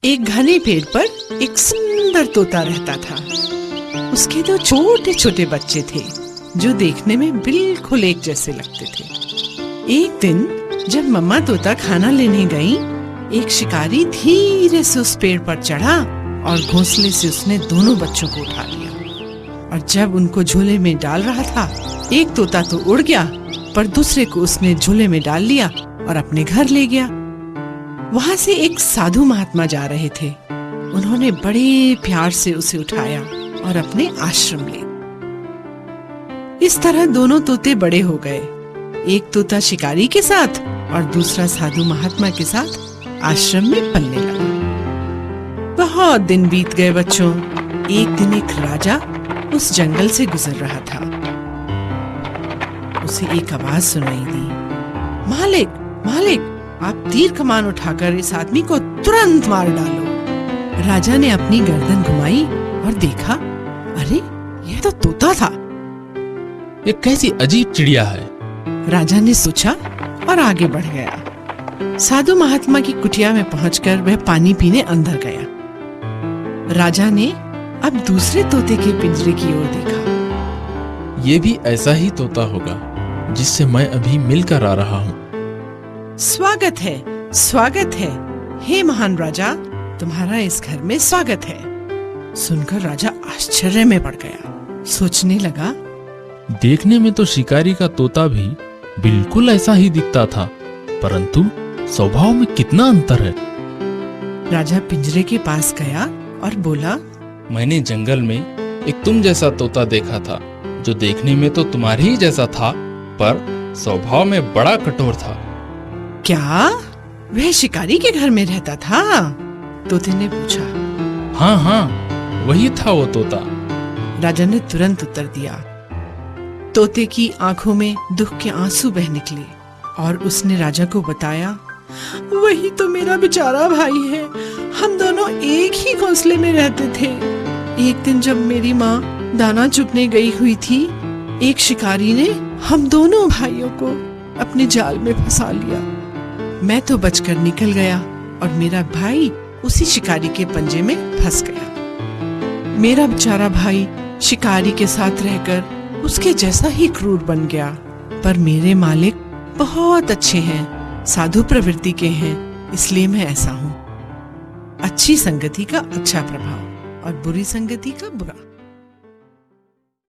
एक घने पेड़ पर एक सुंदर तोता रहता था। उसके दो छोटे छोटे बच्चे थे जो देखने में बिल्कुल एक जैसे लगते थे। एक दिन जब मम्मा तोता खाना लेने गई, एक शिकारी धीरे से उस पेड़ पर चढ़ा और घोंसले से उसने दोनों बच्चों को उठा लिया। और जब उनको झोले में डाल रहा था, एक तोता तो उड़ गया, पर दूसरे को उसने झोले में डाल लिया और अपने घर ले गया। वहां से एक साधु महात्मा जा रहे थे। उन्होंने बड़े प्यार से उसे उठाया और अपने आश्रम ले। इस तरह दोनों तोते बड़े हो गए। एक तोता शिकारी के साथ और दूसरा साधु महात्मा के साथ आश्रम में पलने लगा। बहुत दिन बीत गए बच्चों। एक दिन एक राजा उस जंगल से गुजर रहा था। उसे एक आवाज सुनाई दी, मालिक, मालिक, आप तीर कमान उठाकर इस आदमी को तुरंत मार डालो। राजा ने अपनी गर्दन घुमाई और देखा, अरे यह तो तोता था। ये कैसी अजीब चिड़िया है, राजा ने सोचा और आगे बढ़ गया। साधु महात्मा की कुटिया में पहुंचकर वह पानी पीने अंदर गया। राजा ने अब दूसरे तोते के पिंजरे की ओर देखा। ये भी ऐसा ही तोता होगा जिससे मैं अभी मिलकर आ रहा हूँ। स्वागत है, स्वागत है, हे महान राजा, तुम्हारा इस घर में स्वागत है। सुनकर राजा आश्चर्य में पड़ गया। सोचने लगा, देखने में तो शिकारी का तोता भी बिल्कुल ऐसा ही दिखता था, परंतु स्वभाव में कितना अंतर है। राजा पिंजरे के पास गया और बोला, मैंने जंगल में एक तुम जैसा तोता देखा था, जो देखने में तो तुम्हारे ही जैसा था, पर स्वभाव में बड़ा कठोर था। क्या वह शिकारी के घर में रहता था? तोते ने पूछा। हाँ हाँ, वही था वो तोता। राजा ने तुरंत उत्तर दिया। तोते की आंखों में दुख के आंसू बह निकले और उसने राजा को बताया, वही तो मेरा बेचारा भाई है। हम दोनों एक ही घोंसले में रहते थे। एक दिन जब मेरी माँ दाना चुगने गई हुई थी, एक शिकारी ने हम दोनों भाइयों को अपने जाल में फंसा लिया। मैं तो बचकर निकल गया और मेरा भाई उसी शिकारी के पंजे में फंस गया। मेरा बेचारा भाई शिकारी के साथ रहकर उसके जैसा ही क्रूर बन गया। पर मेरे मालिक बहुत अच्छे हैं, साधु प्रवृत्ति के हैं, इसलिए मैं ऐसा हूँ। अच्छी संगति का अच्छा प्रभाव और बुरी संगति का बुरा।